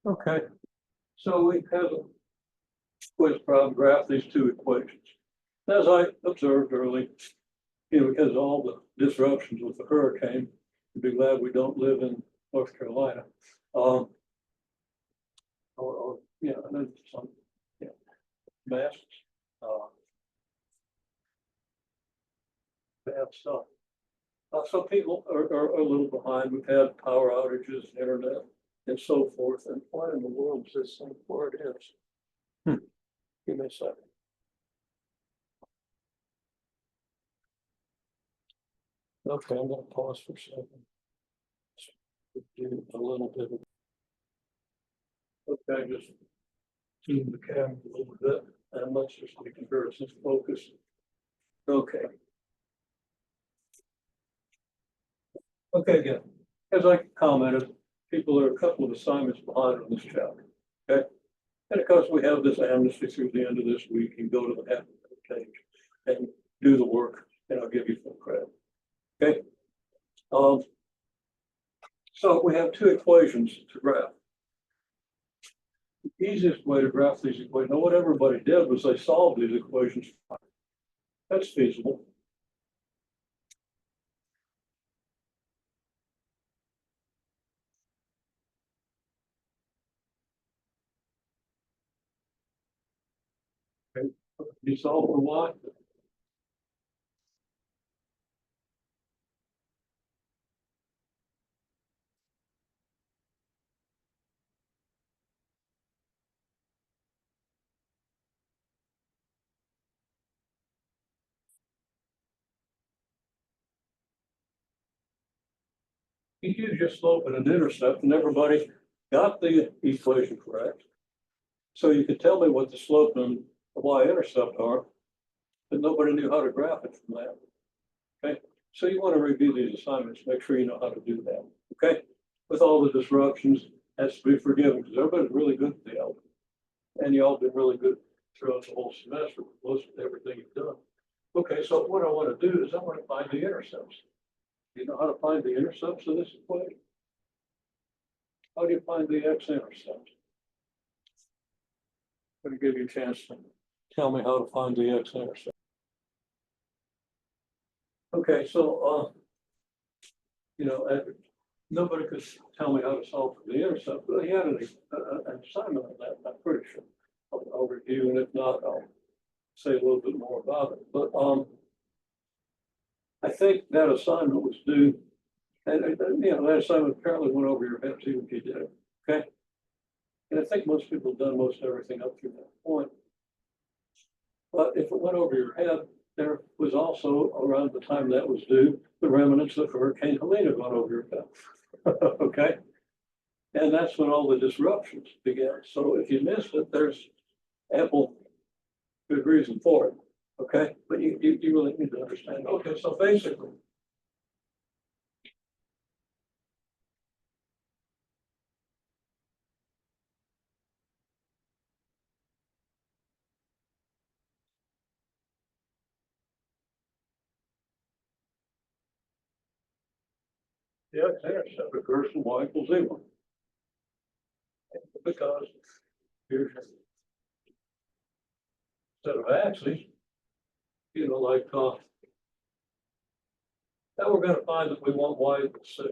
Okay, so we have a quiz problem, graph these two equations. As I observed early, because of all the disruptions with the hurricane, we'd be glad we don't live in North Carolina. Or and then some, masks, bad stuff. Some people are a little behind. We've had power outages, internet, and so forth. And why in the world is this thing where it is? Give me a second. Okay, I'm going to pause for a second. Do a little bit of. Okay, just zoom the camera a little bit, and let's just make comparisons focus. Okay. Okay, again, as I commented, people are a couple of assignments behind on this chapter. Okay. And of course, we have this amnesty through the end of this week and go to the half page and do the work, and I'll give you full credit. Okay. So we have two equations to graph. The easiest way to graph these equations, now what everybody did was they solved these equations. That's feasible. Okay. You solve for y. You use your slope and an intercept, and everybody got the equation correct. So you could tell me what the slope and the y-intercept are, but nobody knew how to graph it from that. Okay, so you want to review these assignments, make sure you know how to do that. Okay, with all the disruptions, has to be forgiven because everybody's really good at the algebra, and you all been really good throughout the whole semester with most of everything you've done. Okay, so what I want to do is I want to find the intercepts. Do you know how to find the intercepts of this equation? How do you find the x-intercept? I'm going to give you a chance to tell me how to find the x-intercept. Okay, so nobody could tell me how to solve for the intercept, but he had an assignment on that. I'm pretty sure. I'll review, and if not, I'll say a little bit more about it. But I think that assignment was due, and that assignment apparently went over your head too if you did it. Okay, and I think most people have done most everything up through that point. But if it went over your head, there was also around the time that was due, the remnants of Hurricane Helene went over your head. Okay, and that's when all the disruptions began. So if you missed it, there's ample good reason for it. Okay, but you really need to understand. Okay, so basically, the x-intercept occurs from y equals 0. Because here's your set of axes, like now we're going to find that we want y equals 6.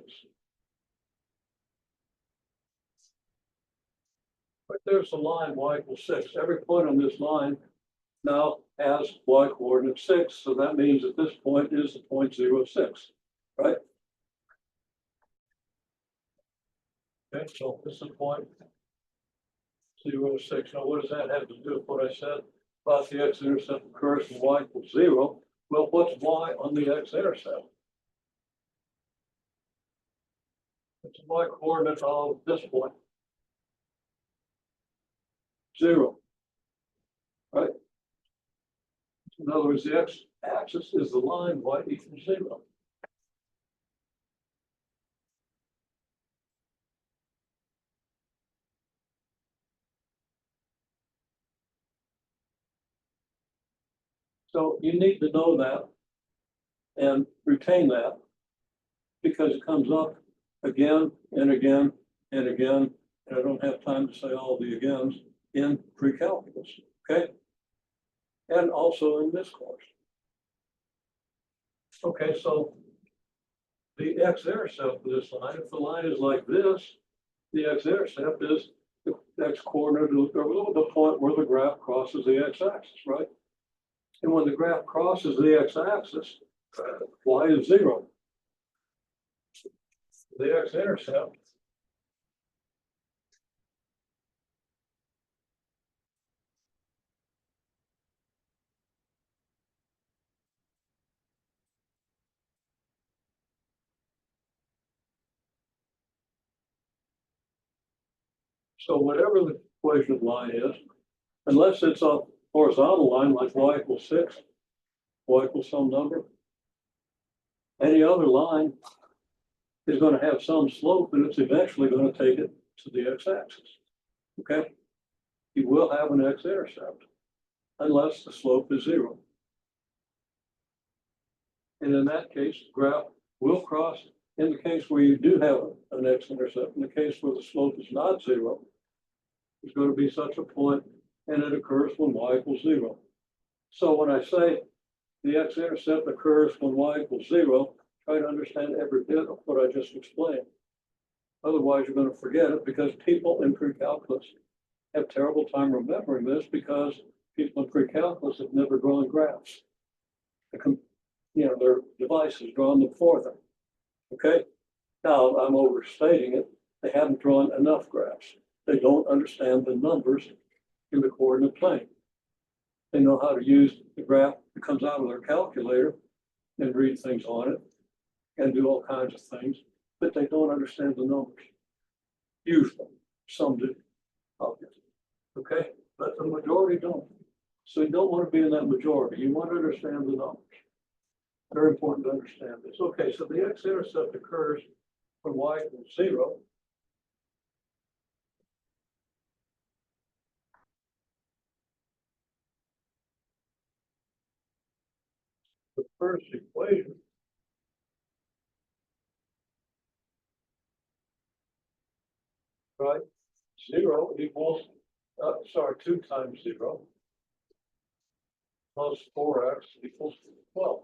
But there's the line y equals 6. Every point on this line now has y coordinate 6. So that means that this point is the point 0, 6, right? Okay, so this is point 0, 6. Now, what does that have to do with what I said about the x-intercept occurs when y equals 0? Well, what's y on the x-intercept? It's a y coordinate of this point. 0. Right? In other words, the x-axis is the line y equals 0. So you need to know that and retain that because it comes up again and again and again And I don't have time to say all the agains in pre-calculus, okay? And also in this course. Okay, so the x-intercept for this line, if the line is like this, the x-intercept is the x-coordinate of the point where the graph crosses the x-axis, right? And when the graph crosses the x-axis, y is 0. The x-intercept so whatever the equation of line is, unless it's a horizontal line like y equals 6, y equals some number, any other line is going to have some slope and it's eventually going to take it to the x-axis. Okay? You will have an x-intercept unless the slope is 0. And in that case, the graph will cross. In the case where you do have an x-intercept, in the case where the slope is not 0, there's going to be such a point, and it occurs when y equals 0. So when I say the x-intercept occurs when y equals 0, try to understand every bit of what I just explained. Otherwise, you're going to forget it because people in pre-calculus have a terrible time remembering this because people in pre-calculus have never drawn graphs. Their device has drawn them for them. Okay? Now, I'm overstating it. They haven't drawn enough graphs. They don't understand the numbers in the coordinate plane. They know how to use the graph that comes out of their calculator and read things on it and do all kinds of things, but they don't understand the numbers. Usually, some do, obviously. Okay? But the majority don't. So you don't want to be in that majority. You want to understand the numbers. Very important to understand this. Okay, so the x-intercept occurs when y equals 0. The first equation right? 0 equals, 2 times 0 plus 4x equals 12.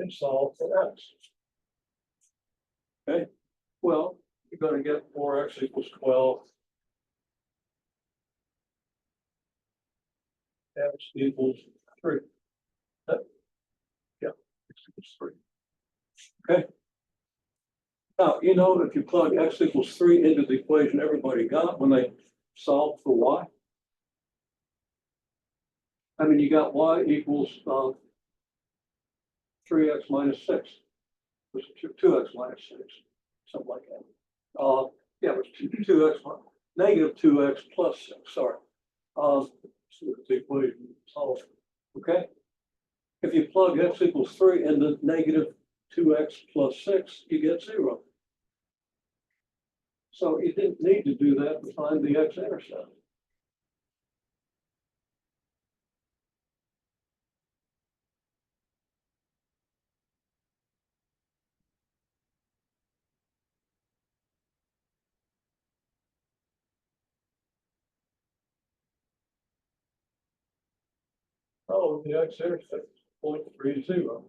And solve for x. Okay, well, you're going to get 4x equals 12. X equals 3. Yeah, x equals 3. Okay. Now, if you plug x equals 3 into the equation everybody got when they solved for y, I mean, you got y equals 3x minus 6. It was 2x minus 6, something like that. Yeah, it was 2x, negative 2x plus 6, sorry. So the equation solved. Okay? If you plug x equals 3 into negative 2x plus 6, you get 0. So you didn't need to do that to find the x-intercept. Oh, the x-intercept is 0.30.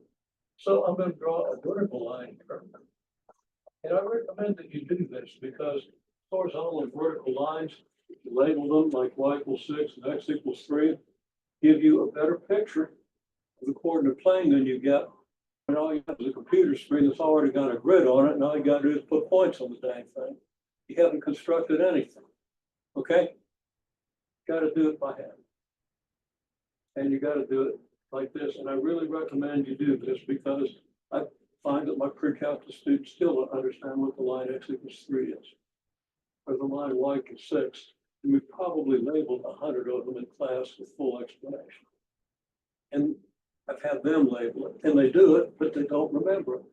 So I'm going to draw a vertical line here. And I recommend that you do this because horizontal and vertical lines, if you label them like y equals 6 and x equals 3, give you a better picture of the coordinate plane than you get when all you have is a computer screen that's already got a grid on it, and all you got to do is put points on the dang thing. You haven't constructed anything. Okay? Got to do it by hand. And you got to do it like this. And I really recommend you do this because I find that my pre-calculus students still don't understand what the line x equals 3 is, or the line y equals 6. And we probably labeled 100 of them in class with full explanation. And I've had them label it, and they do it, but they don't remember it.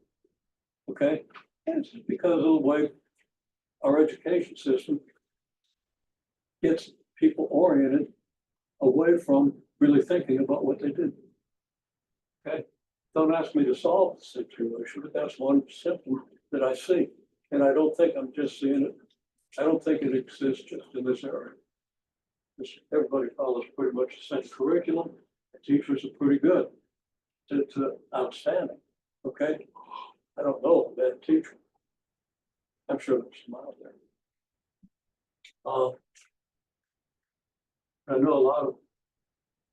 Okay? And it's because of the way our education system gets people oriented away from really thinking about what they do. Okay? Don't ask me to solve the situation, but that's one symptom that I see. And I don't think I'm just seeing it. I don't think it exists just in this area. Everybody follows pretty much the same curriculum. The teachers are pretty good to outstanding. Okay. I don't know a bad teacher. I'm sure there's some out there. I know a lot of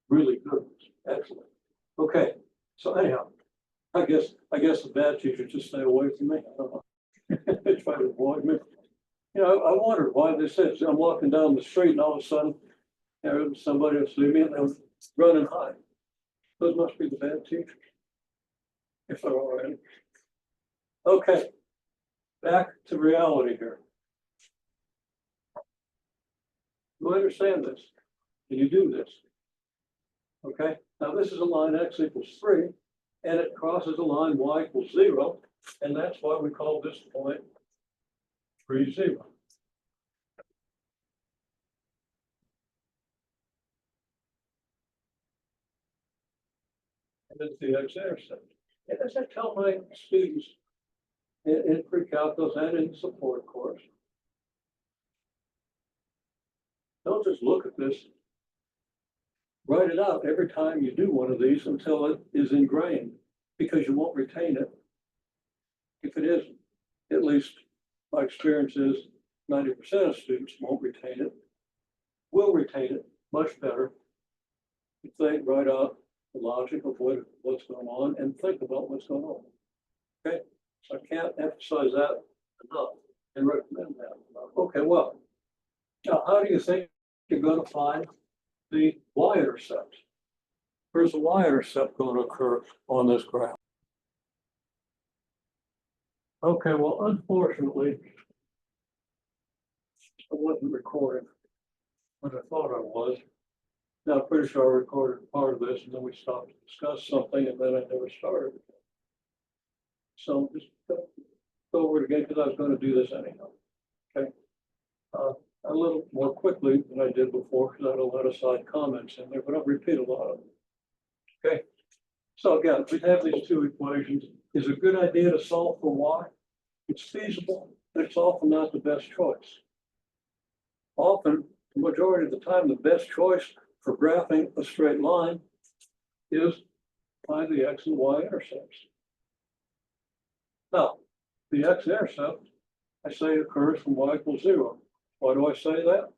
really good ones. Excellent. Okay. So anyhow, I guess the bad teachers just stay away from me. I don't know. They try to avoid me. You know, I wondered why they said, I'm walking down the street and all of a sudden, somebody will see me and they'll run and hide. Those must be the bad teachers. If they're all right. Okay. Back to reality here. You understand this? Can you do this? Okay. Now this is a line x equals 3, and it crosses a line y equals 0, and that's why we call this point 3, 0. And it's the x-intercept. And as I tell my students in pre-calculus and in support course, don't just look at this. Write it out every time you do one of these until it is ingrained, because you won't retain it. If it isn't, at least my experience is 90% of students won't retain it, will retain it much better if they write out the logic of what's going on and think about what's going on. Okay, so I can't emphasize that enough and recommend that enough. Okay, well, now how do you think you're going to find the y-intercept? Where's the y-intercept going to occur on this graph? Okay, well, unfortunately, I wasn't recording what I thought I was. Now, I'm pretty sure I recorded part of this and then we stopped to discuss something and then I never started. So just go over it again because I was going to do this anyhow. Okay. A little more quickly than I did before because I had a lot of side comments in there, but I'll repeat a lot of them. Okay. So again, we have these two equations. Is it a good idea to solve for y? It's feasible, but it's often not the best choice. Often, the majority of the time, the best choice for graphing a straight line is find the x and y intercepts. Now, the x-intercept, I say occurs from y equals 0. Why do I say that?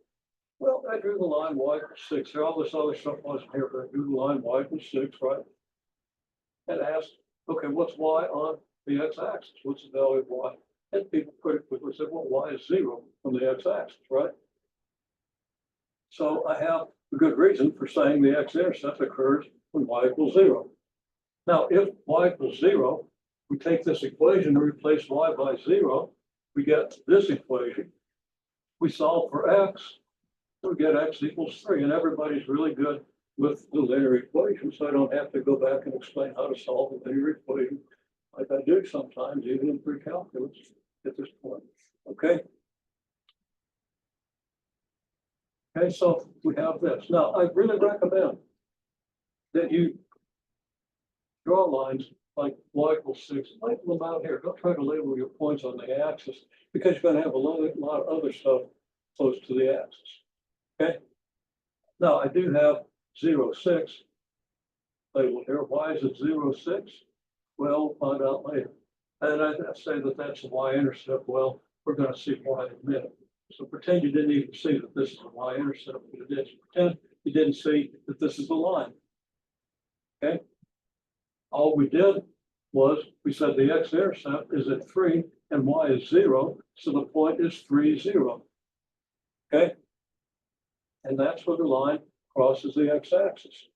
Well, I drew the line y equals 6. Here, all this other stuff wasn't here, but I drew the line y equals 6, right? And asked, okay, what's y on the x-axis? What's the value of y? And people pretty quickly said, well, y is 0 on the x-axis, right? So I have a good reason for saying the x-intercept occurs when y equals 0. Now, if y equals 0, we take this equation and replace y by 0, we get this equation. We solve for x, we get x equals 3, and everybody's really good with the linear equation, so I don't have to go back and explain how to solve a linear equation like I do sometimes, even in pre-calculus at this point. Okay. Okay, so we have this. Now, I really recommend that you draw lines like y equals 6, label them out here. Don't try to label your points on the axis because you're going to have a lot of other stuff close to the axis. Okay. Now, I do have 0, 6 labeled here. Why is it 0, 6? Well, we'll find out later. And I say that that's a y-intercept. Well, we're going to see why in a minute. So pretend you didn't even see that this is a y-intercept, but it is. Pretend you didn't see that this is a line. Okay. All we did was we said the x-intercept is at 3 and y is 0. So the point is 3, 0. Okay. And that's where the line crosses the x-axis.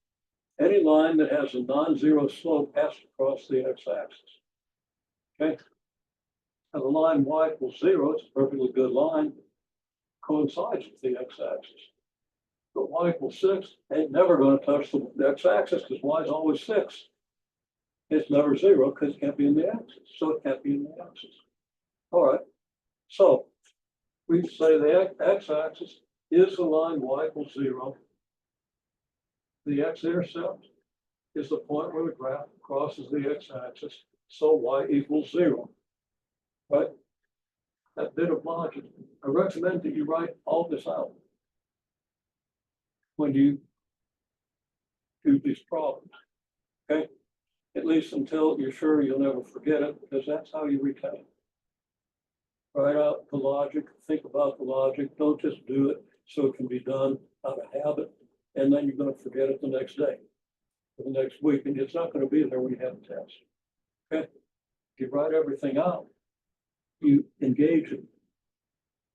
Any line that has a non-zero slope has to cross the x-axis. Okay. Now the line y equals 0, it's a perfectly good line, coincides with the x-axis. But y equals 6 ain't never going to touch the x-axis because y is always 6. It's never 0 because it can't be in the axis. So it can't be in the axis. All right. So we say the x-axis is the line y equals 0. The x-intercept is the point where the graph crosses the x-axis, so y equals 0. Right? That bit of logic. I recommend that you write all this out when you do these problems. Okay? At least until you're sure you'll never forget it, because that's how you retain. Write out the logic, think about the logic, don't just do it so it can be done out of habit, and then you're going to forget it the next day, or the next week, and it's not going to be there when you have a test. Okay? If you write everything out, you engage it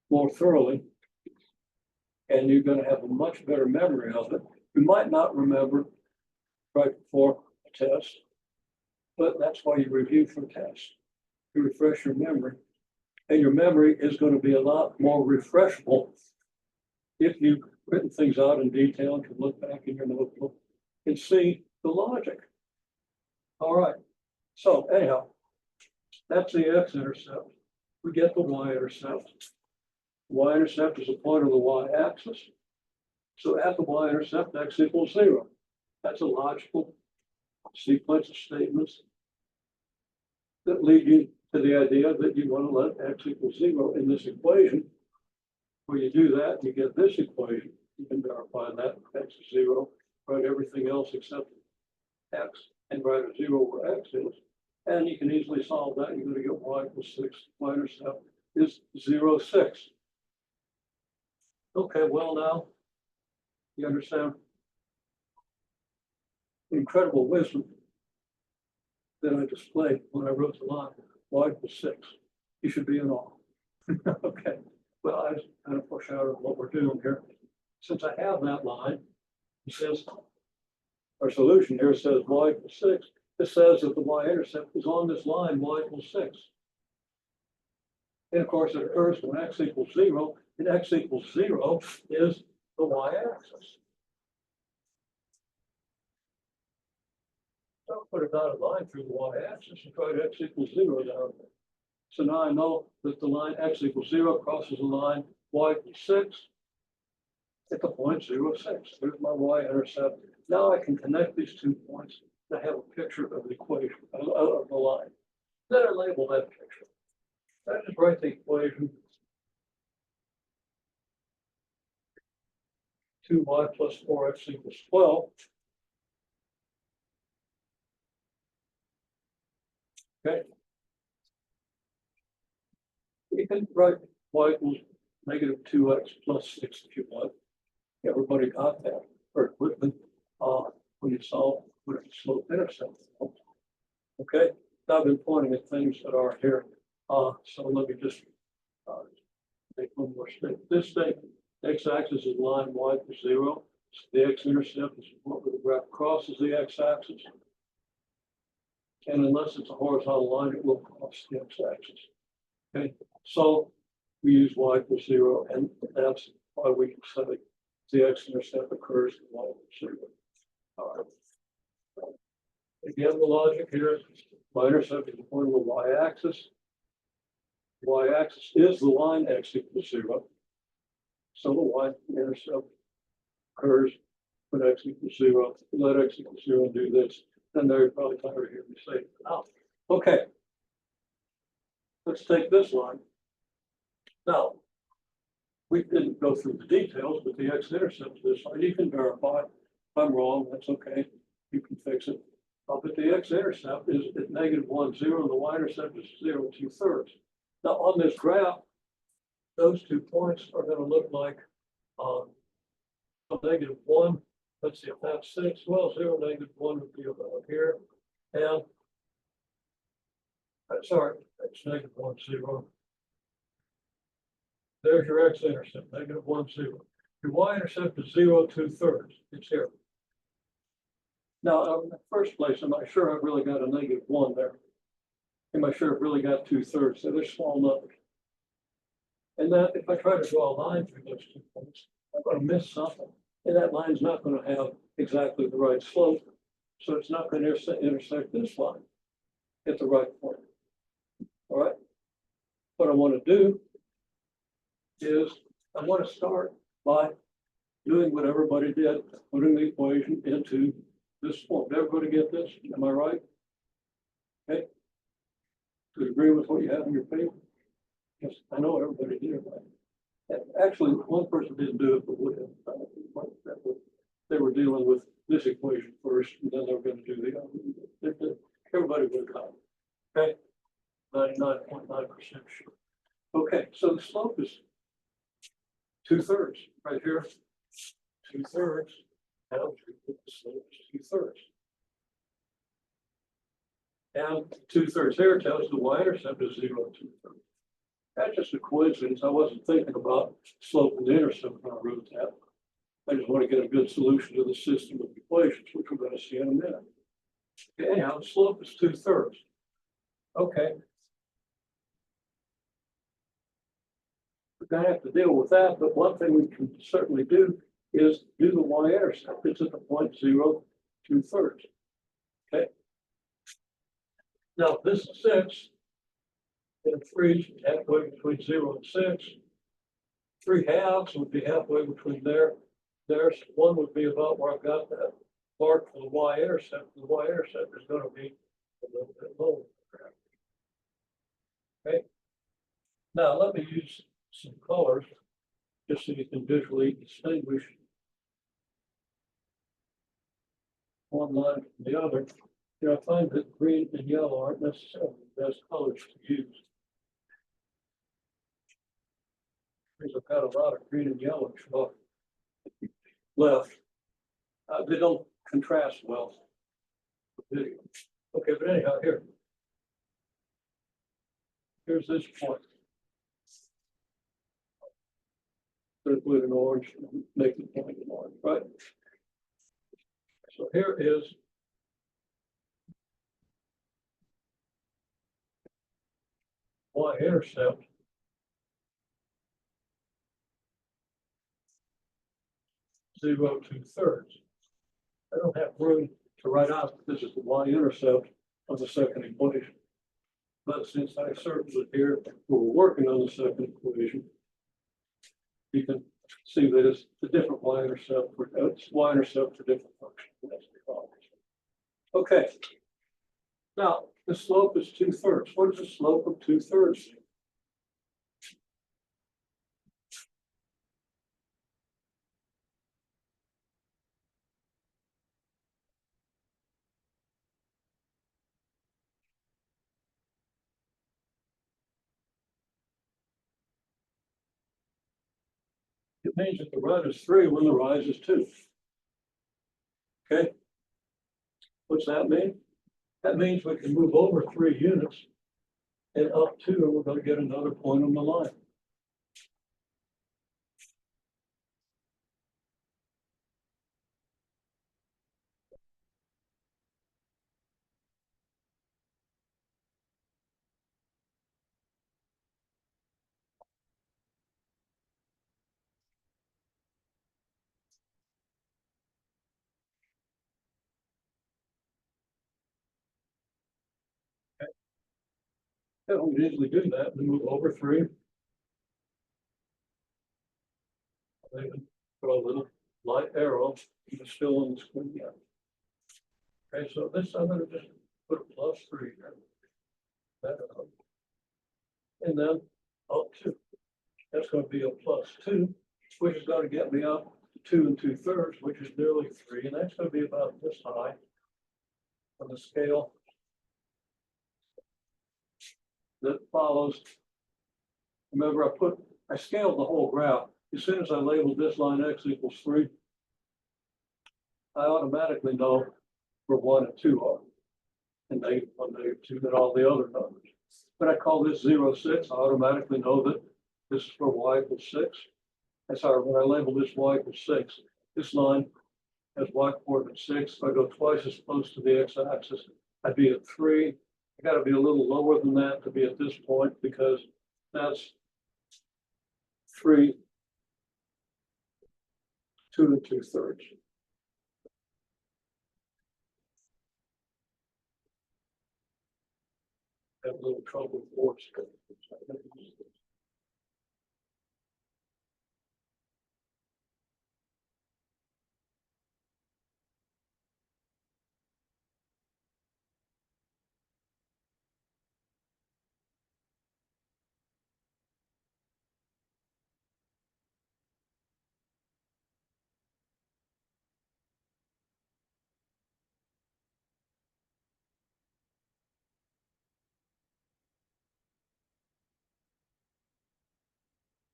more thoroughly, and you're going to have a much better memory of it. You might not remember right before a test, but that's why you review for tests, to refresh your memory. And your memory is going to be a lot more refreshable if you've written things out in detail and can look back in your notebook and see the logic. All right. So anyhow, that's the x-intercept. We get the y-intercept. Y-intercept is a point of the y-axis. So at the y-intercept, x equals 0. That's a logical sequence of statements that lead you to the idea that you want to let x equal 0 in this equation. When you do that, you get this equation. You can verify that x is 0, write everything else except x, and write a 0 where x is. And you can easily solve that. You're going to get y equals 6. Y-intercept is 0, 6. Okay, well now, you understand the incredible wisdom that I displayed when I wrote the line, y equals 6. You should be in awe. Okay, well, I kind of foreshadowed what we're doing here. Since I have that line, it says, our solution here says y equals 6. It says that the y-intercept is on this line, y equals 6. And of course, it occurs when x equals 0, and x equals 0 is the y-axis. So put a dotted line through the y-axis and write x equals 0 down there. So now I know that the line x equals 0 crosses the line y equals 6 at the point 0, 6. There's my y-intercept. Now I can connect these 2 points to have a picture of the equation, of the line. Then I label that picture. I just write the equation 2y plus 4x equals 12. Okay. You can write y equals negative 2x plus 6 if you want. Everybody got that very quickly when you solve with a slope intercept. Okay. Now I've been pointing at things that are here. So let me just make one more statement. This statement, x-axis is line y equals 0. So the x-intercept is what the graph crosses the x-axis. And unless it's a horizontal line, it will cross the x-axis. Okay, so we use y equals 0, and that's why we can say the x-intercept occurs at y equals 0. All right. Again, the logic here, y-intercept is the point of the y-axis. Y-axis is the line x equals 0. So the y-intercept occurs when x equals 0. Let x equals 0 and do this. Then they're probably tired of hearing me say it now. Okay. Let's take this line. Now, we didn't go through the details, but the x-intercept of this line, you can verify. If I'm wrong, that's okay. You can fix it. But the x-intercept is at negative 1, 0, and the y-intercept is 0, 2/3. Now, on this graph, those 2 points are going to look like a negative 1. Let's see if that's 6. Well, 0, negative 1 would be about here. And sorry, that's negative 1, 0. There's your x-intercept, negative 1, 0. Your y-intercept is 0, 2/3. It's here. Now, in the first place, am I sure I've really got a negative 1 there? Am I sure I've really got 2/3? So they're small numbers. And that if I try to draw a line through those 2 points, I'm going to miss something. And that line's not going to have exactly the right slope. So it's not going to intersect this line at the right point. All right. What I want to do is I want to start by doing what everybody did, putting the equation into this form. Did everybody get this? Am I right? Okay. Do you agree with what you have in your paper? Yes, I know everybody did. Actually, one person didn't do it, but would have. They were dealing with this equation first, and then they were going to do the other. Everybody would have got it. Okay. 99.9% sure. Okay, so the slope is 2/3 right here. 2/3. Tells you that the slope is 2/3. And 2/3 here tells you the y-intercept is 0 2/3. That's just a coincidence. I wasn't thinking about slope and the intercept when I wrote that. I just want to get a good solution to the system of equations, which we're going to see in a minute. Okay, anyhow, the slope is 2/3. Okay. We're going to have to deal with that, but one thing we can certainly do is do the y-intercept. It's at the point 0 2/3. Okay. Now, this is 6. And 3 is halfway between 0 and 6. 3/2 would be halfway between there. There's 1 would be about where I've got that mark for the y-intercept. The y-intercept is going to be a little bit lower. Okay. Now let me use some colors just so you can visually distinguish one line from the other. You know, I find that green and yellow aren't necessarily the best colors to use. Because I've got a lot of green and yellow left. They don't contrast well with the video. Okay, but anyhow, here's this point. Put it with an orange and make the point in orange, right? So here is y-intercept. Zero 2/3. I don't have room to write out that this is the y-intercept of the second equation. But since I circled it here, we're working on the second equation, you can see that it's a different y-intercept for y-intercept for different functions. Okay. Now the slope is 2/3. What is the slope of 2/3? It means that the run is 3 when the rise is 2. Okay. What's that mean? That means we can move over 3 units and up 2, and we're going to get another point on the line. Yeah, we can easily do that and move over 3. Put a little light arrow, even still on the screen. Yeah. Okay, so this I'm going to just put a +3 here. That up. And then up 2. That's going to be a +2, which is going to get me up to 2 2/3, which is nearly 3, and that's going to be about this high on the scale that follows. Remember, I scaled the whole graph. As soon as I labeled this line x equals 3, I automatically know where 1 and 2 are, and -1, -2, and all the other numbers. But I call this 0 6, I automatically know that this is where y equals 6. And sorry, when I label this y equals 6, this line has y coordinate 6. If I go twice as close to the x-axis, I'd be at 3. I got to be a little lower than that to be at this point, because that's 3 2 2/3. Have a little trouble with force.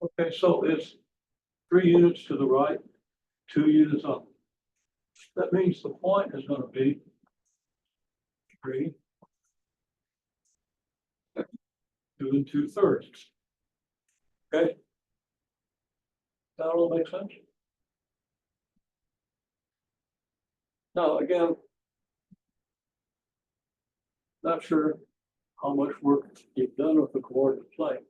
Okay, so it's 3 units to the right, 2 units up. That means the point is going to be 3, 2 2/3. Okay. That all makes sense? Now, again, not sure how much work you've done with the coordinate plane,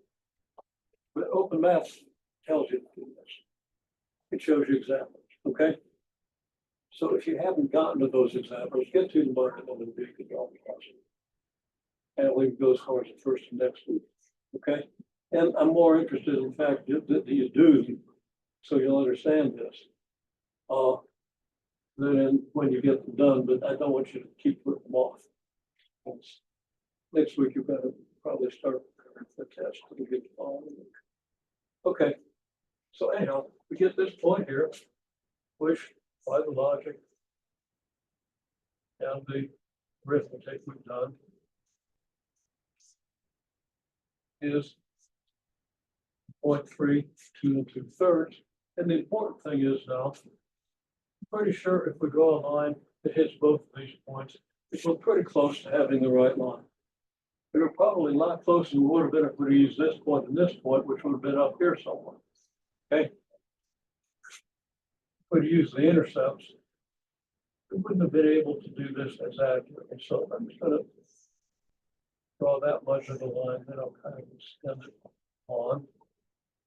but Open Maps tells you to do this. It shows you examples, okay? So if you haven't gotten to those examples, get to the market on the week and draw the question. And we can go as far as the first and next week, okay? And I'm more interested in the fact that you do, so you'll understand this. Then when you get them done, but I don't want you to keep putting them off. Next week, you're gonna probably start the test to get the following week. Okay, so anyhow, we get this point here, which by the logic and the arithmetic we've done is 0.3, 2 2/3. And the important thing is now, I'm pretty sure if we draw a line that hits both of these points, we're pretty close to having the right line. We're probably a lot closer than we would have been if we used this point and this point, which would have been up here somewhere. Okay. If we use the intercepts, we wouldn't have been able to do this as accurately. So I'm just going to draw that much of the line, then I'll kind of extend it on,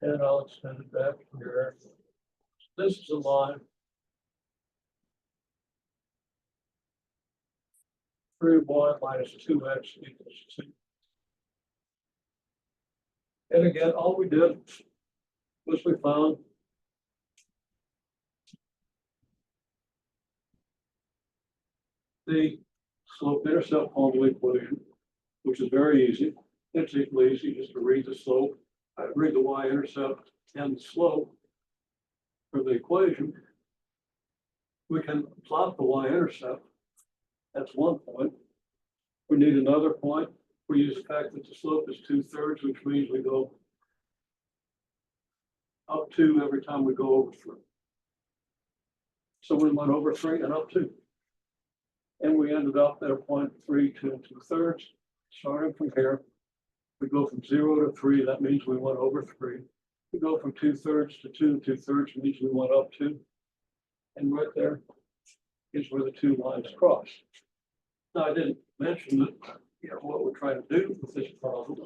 and I'll extend it back here. This is a line 3y minus 2x equals 2. And again, all we did was we found the slope intercept formula equation, which is very easy. It's equally easy just to read the slope, read the y-intercept and the slope for the equation. We can plot the y-intercept. That's one point. We need another point. We use the fact that the slope is 2/3, which means we go up 2 every time we go over 3. So we went over 3 and up 2. And we ended up at a point 3, 2 2/3. Starting from here, we go from 0 to 3. That means we went over 3. We go from 2/3 to 2 2/3 means we went up 2. And right there is where the 2 lines cross. Now, I didn't mention that, what we're trying to do with this problem.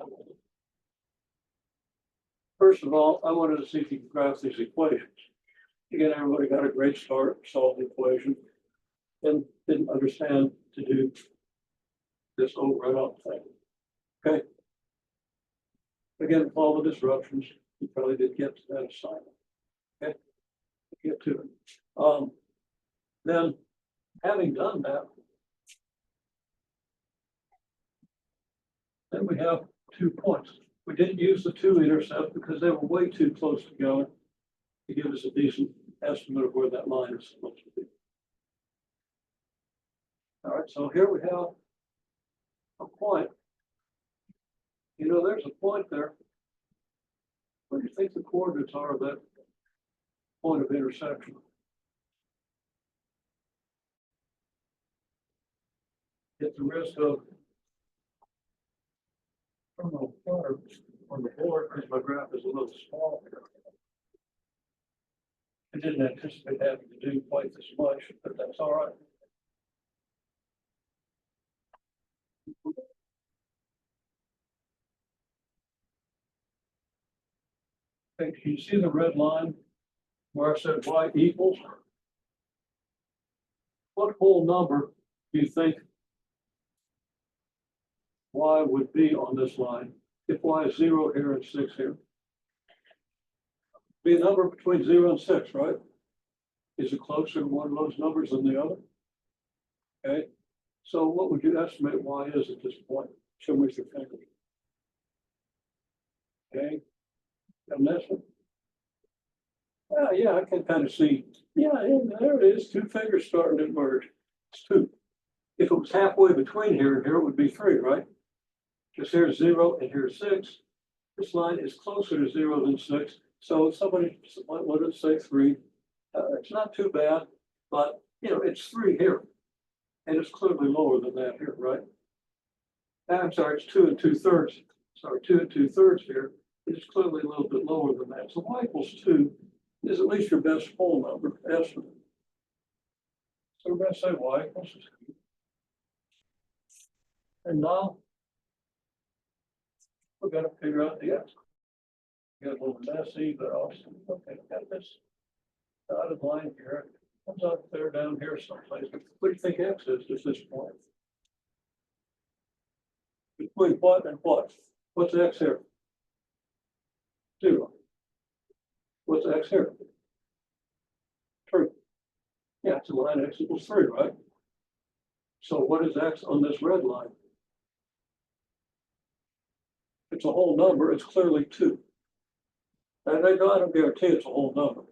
First of all, I wanted to see if you could graph these equations. Again, everybody got a great start, solved the equation, and didn't understand to do this over and up thing. Okay. Again, with all the disruptions, you probably did get to that assignment. Okay. Get to it. Then, having done that, then we have 2 points. We didn't use the 2 intercept because they were way too close together to give us a decent estimate of where that line is supposed to be. All right, so here we have a point. There's a point there. What do you think the coordinates are of that point of intersection? At the risk of on the board, because my graph is a little small here. I didn't anticipate having to do quite this much, but that's all right. Okay, can you see the red line where I said y equals? What whole number do you think y would be on this line if y is 0 here and 6 here? Be a number between 0 and 6, right? Is it closer to one of those numbers than the other? Okay, so what would you estimate y is at this point? Show me your finger. Okay, and this one. Yeah, I can kind of see. Yeah, there it is. 2 fingers starting to merge. It's 2. If it was halfway between here and here, it would be 3, right? Because here's 0 and here's 6. This line is closer to 0 than 6. So somebody, what did it say, 3? It's not too bad, but you know, it's 3 here. And it's clearly lower than that here, right? I'm sorry, it's 2 2/3. Sorry, 2 2/3 here. It's clearly a little bit lower than that. So y equals 2 is at least your best whole number estimate. So we're going to say y equals 2. And now we're going to figure out the x. Get a little messy, but also, okay, got this dotted line here. Comes out there down here someplace. What do you think x is at this point? Between what and what? What's x here? 0. What's x here? 3. Yeah, it's a line x equals 3, right? So what is x on this red line? It's a whole number. It's clearly 2. And I don't guarantee it's a whole number.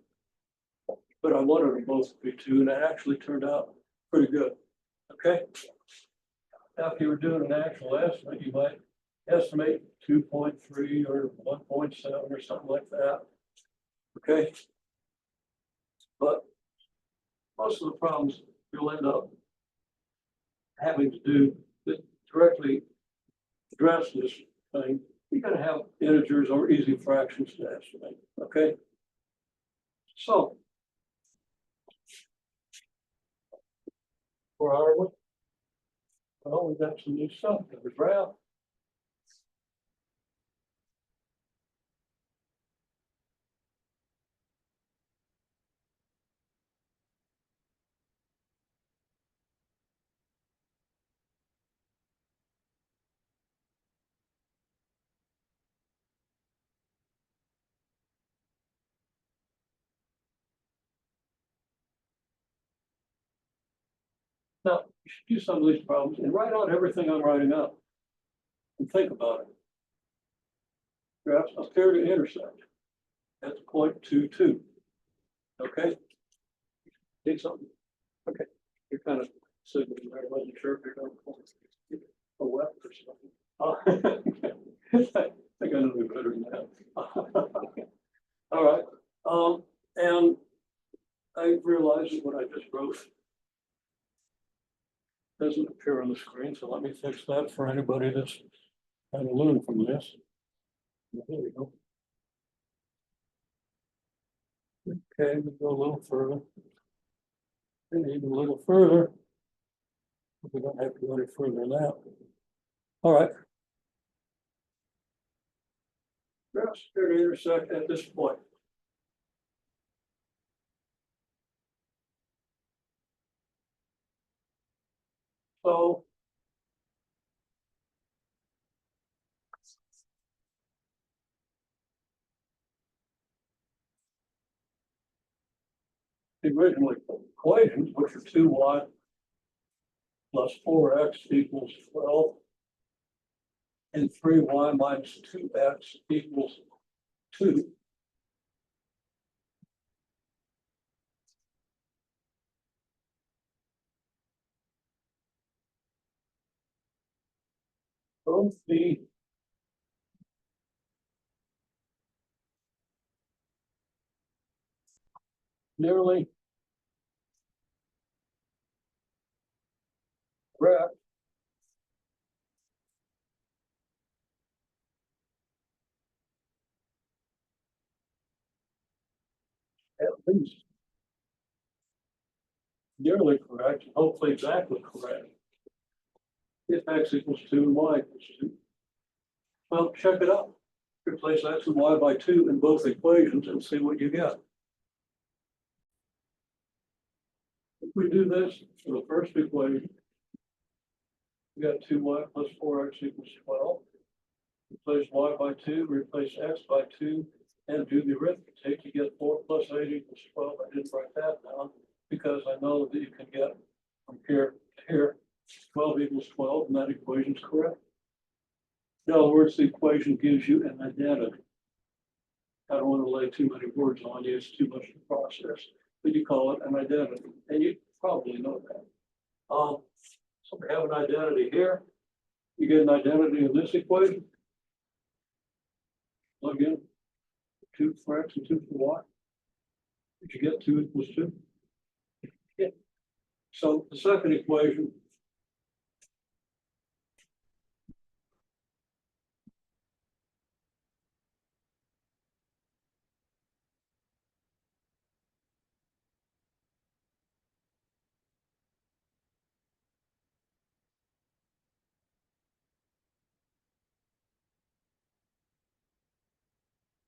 But I wanted them both to be 2, and it actually turned out pretty good. Okay? Now, if you were doing an actual estimate, you might estimate 2.3 or 1.7 or something like that. Okay? But most of the problems you'll end up having to do that directly address this thing, you're going to have integers or easy fractions to estimate. Okay? So, where are we? Well, we got some new stuff. There's graph. Now, you should do some of these problems and write out everything I'm writing up and think about it. Graphs appear to intersect at the point 2, 2. Okay? Need something? Okay. You're kind of signaling there. I wasn't sure if you're going to a web or something. I think I know you better than that. All right. And I realized that what I just wrote doesn't appear on the screen, so let me fix that for anybody that's kind of learned from this. There we go. Okay, we go a little further. And even a little further. We don't have to go any further than that. All right. Graphs appear to intersect at this point. So the original equations, which are 2y plus 4x equals 12, and 3y minus 2x equals 2. Both the nearly correct at least nearly correct, and hopefully exactly correct. If x equals 2 and y equals 2. Well, check it out. Replace x and y by 2 in both equations and see what you get. If we do this for the first equation, we got 2y plus 4x equals 12. Replace y by 2, replace x by 2, and do the arithmetic. You get 4 plus 8 equals 12. I didn't write that down because I know that you can get from here to here 12 equals 12, and that equation is correct. In other words, the equation gives you an identity. I don't want to lay too many words on you, it's too much to process, but you call it an identity, and you probably know that. So we have an identity here. You get an identity in this equation. Plug in 2 for X and 2 for Y? Did you get 2 equals 2? Yeah. So the second equation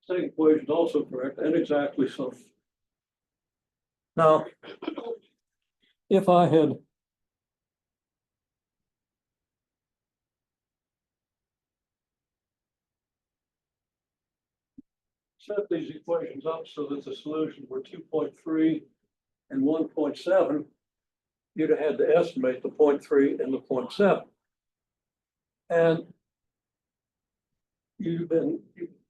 second equation is also correct and exactly so. Now, if I had set these equations up so that the solutions were 2.3 and 1.7, you'd have had to estimate the 0.3 and the 0.7. And you've been,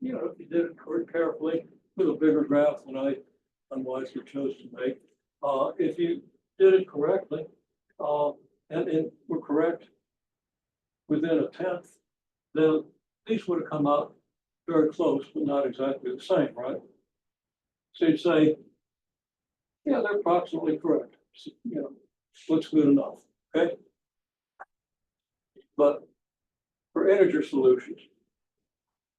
you know, if you did it carefully with a bigger graph than I unwisely chose to make, if you did it correctly, and were correct within a tenth, then these would have come out very close, but not exactly the same, right? So you'd say, yeah, they're approximately correct. So, you know, looks good enough, okay? But for integer solutions,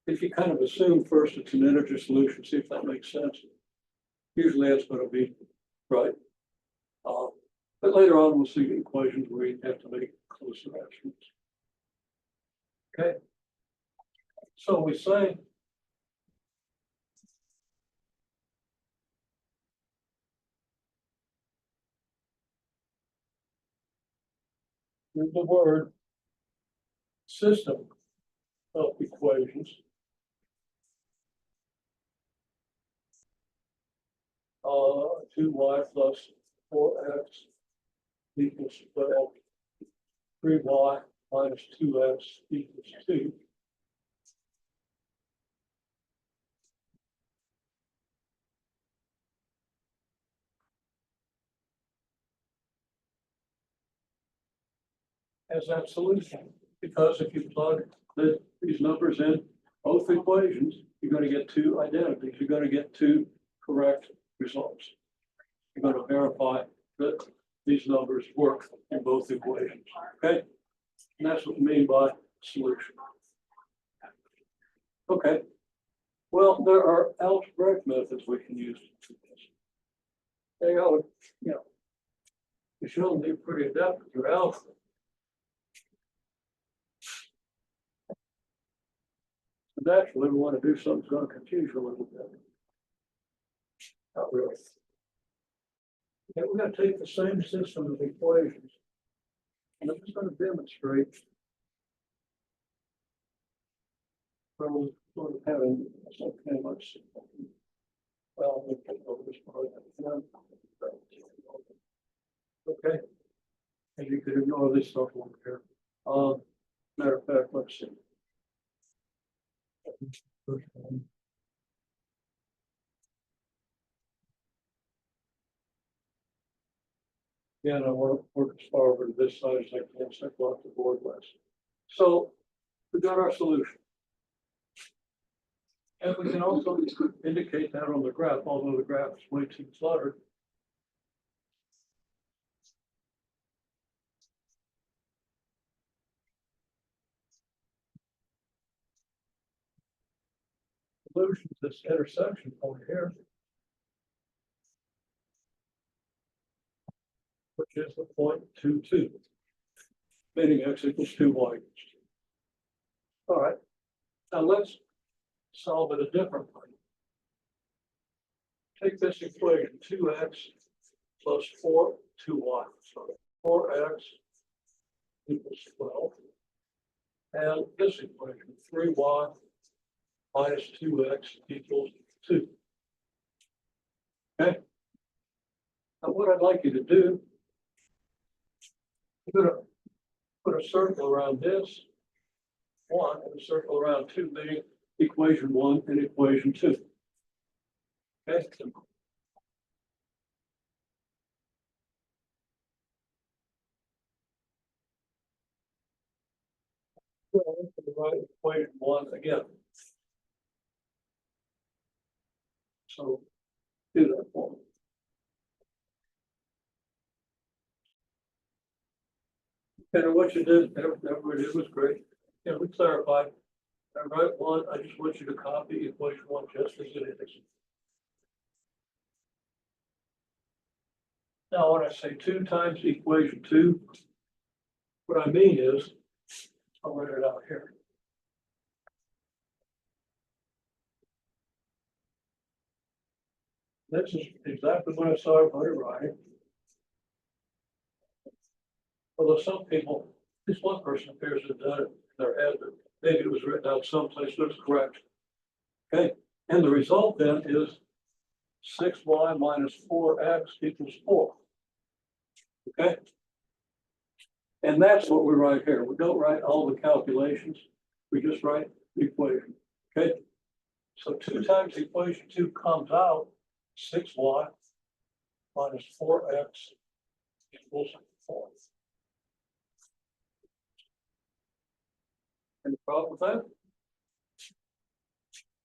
if you kind of assume first it's an integer solution, see if that makes sense. Usually that's going to be right. But later on, we'll see equations where you have to make closer estimates. Okay. So we say here's the word system of equations. 2y plus 4x equals 12. 3y minus 2x equals 2. As that solution, because if you plug these numbers in both equations, you're going to get 2 identities. You're going to get 2 correct results. You're going to verify that these numbers work in both equations. Okay, and that's what we mean by solution. Okay, well, there are algebraic methods we can use to do this. They are, you know, you should be pretty adept with your algebra. Naturally, we want to do something that's going to confuse you a little bit. Not really. Okay, we're going to take the same system of equations, and I'm just going to demonstrate from sort of having something much. Well, we'll take over this part. Okay, and you could ignore this stuff over here. Matter of fact, let's see. Again, I want to work as far over to this side as I can, so I block the board less. So we got our solution. And we can also indicate that on the graph, although the graph is way too cluttered. Solution to this intersection point here, which is the 0.22, meaning x equals 2, y equals 2. All right, now let's solve it a different way. Take this equation, 2x plus 2y, sorry, 4x equals 12. And this equation, 3y minus 2x equals 2. Okay. Now what I'd like you to do, I'm going to put a circle around this 1 and a circle around 2, meaning equation 1 and equation 2. Okay. Write equation 1 again. So do that for me. And what you did, everybody did was great. Yeah, we clarified. I write one, I just want you to copy equation one just as it is. Now, when I say 2 times equation 2, what I mean is, I'll write it out here. This is exactly what I saw everybody writing. Although some people, at least one person appears to have done it in their head, but maybe it was written out someplace that's correct. Okay, and the result then is 6y minus 4x equals 4. Okay, and that's what we write here. We don't write all the calculations. We just write the equation. Okay, so 2 times equation 2 comes out 6y minus 4x equals 4. Any problem with that?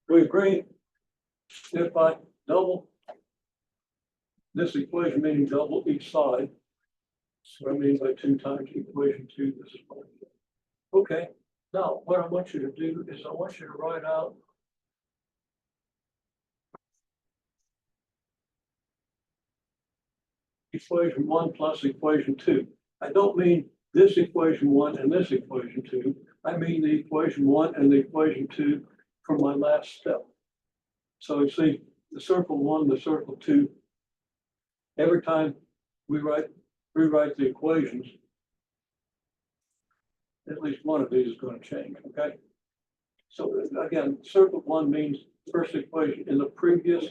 We agree if I double this equation, meaning double each side. So I mean by 2 times equation 2, this is what I do. Okay, now what I want you to do is I want you to write out equation 1 plus equation 2. I don't mean this equation 1 and this equation 2. I mean the equation 1 and the equation 2 from my last step. So you see the circle 1, the circle 2. Every time we rewrite the equations, at least one of these is going to change, okay? So again, circle 1 means first equation in the previous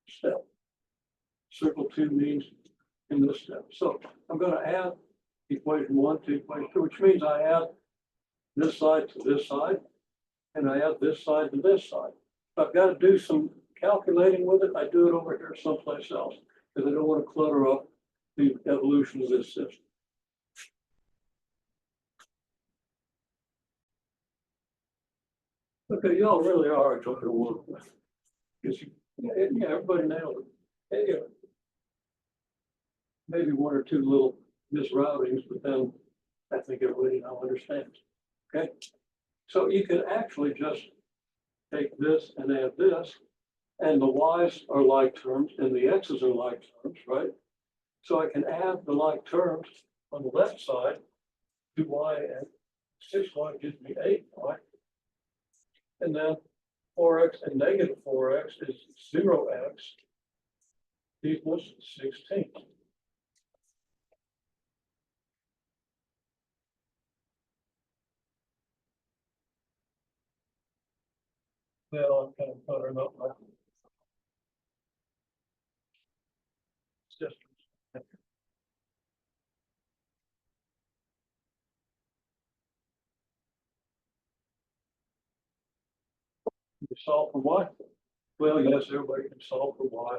step. Circle 2 means in this step. So I'm going to add equation 1 to equation 2, which means I add this side to this side, and I add this side to this side. If I've got to do some calculating with it, I do it over here someplace else, because I don't want to clutter up the evolution of this system. Okay, y'all really are enjoying the work with. Yeah, everybody nailed it. Hey, maybe 1 or 2 little misroutings, but then I think everybody now understands. Okay, so you can actually just take this and add this, and the y's are like terms and the x's are like terms, right? So I can add the like terms on the left side, 2y and 6y gives me 8y. And then 4x and negative 4x is 0x equals 16. Well, I'm kind of buttering up my systems. You solve for y? Well, yes, everybody can solve for y.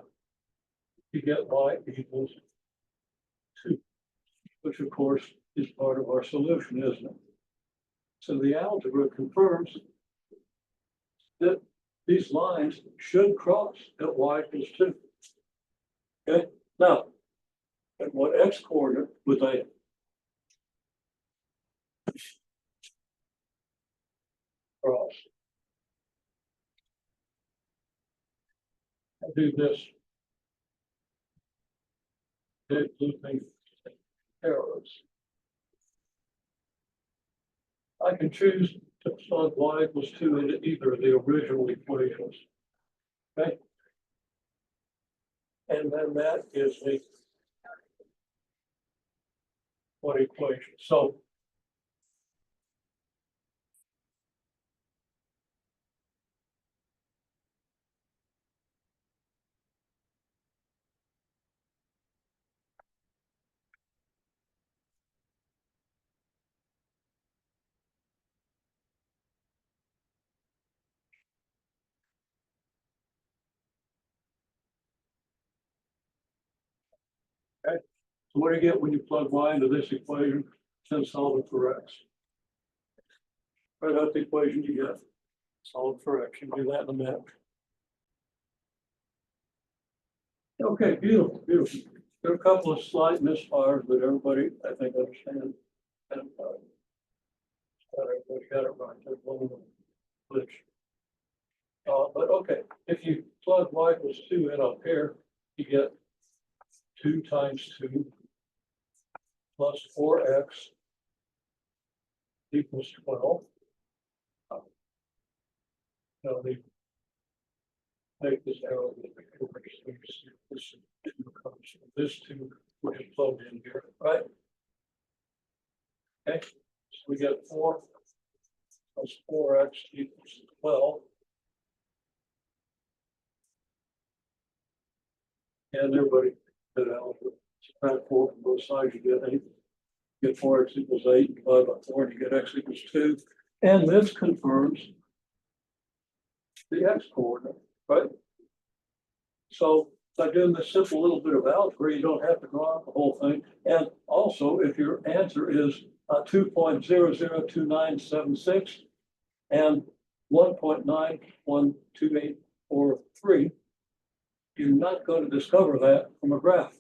You get y equals 2, which of course is part of our solution, isn't it? So the algebra confirms that these lines should cross at y equals 2. Okay, now, at what x coordinate would they cross? I do this big looping arrows. I can choose to plug y equals 2 into either of the original equations. Okay. And then that gives me what equation? So okay. So what do you get when you plug y into this equation and solve it for x? Write out the equation you get. Solve for x. You do that in a minute. Okay, beautiful, beautiful. There are a couple of slight misfires, but everybody, I think, understands. And, everybody got it right. There's one little glitch. But okay, if you plug y equals 2 in up here, you get 2 times 2 plus 4x equals 12. Now they make this arrow this two comes from this 2, which is plugged in here, right? Okay, so we get 4 plus 4x equals 12. And everybody did algebra. Subtract 4 from both sides, you get 8. Get 4x equals 8, divide by 4, and you get x equals 2. And this confirms the x coordinate, right? So by doing this simple little bit of algebra, you don't have to draw out the whole thing. And also, if your answer is 2.002976 and 1.912843, you're not going to discover that from a graph.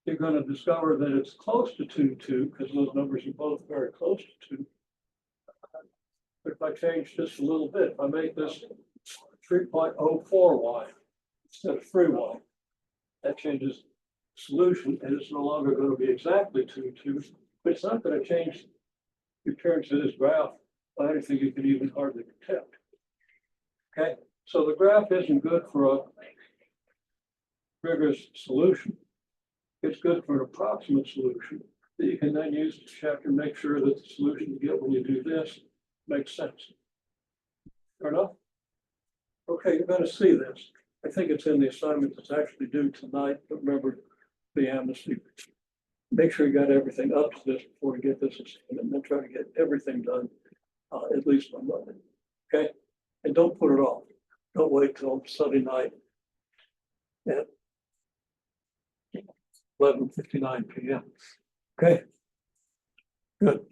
You're going to discover that it's close to 2, because those numbers are both very close to 2. But if I change just a little bit, if I make this 3.04y instead of 3y, that changes solution, and it's no longer going to be exactly 2, but it's not going to change the appearance of this graph by anything you can even hardly detect. Okay, so the graph isn't good for a rigorous solution. It's good for an approximate solution that you can then use to check and make sure that the solution you get when you do this makes sense. Fair enough? Okay, you're going to see this. I think it's in the assignment that's actually due tonight, but remember the amnesty. Make sure you got everything up to this before you get this assignment, and then try to get everything done at least on Monday. Okay? And don't put it off. Don't wait till Sunday night at 11:59 p.m. Okay? Good.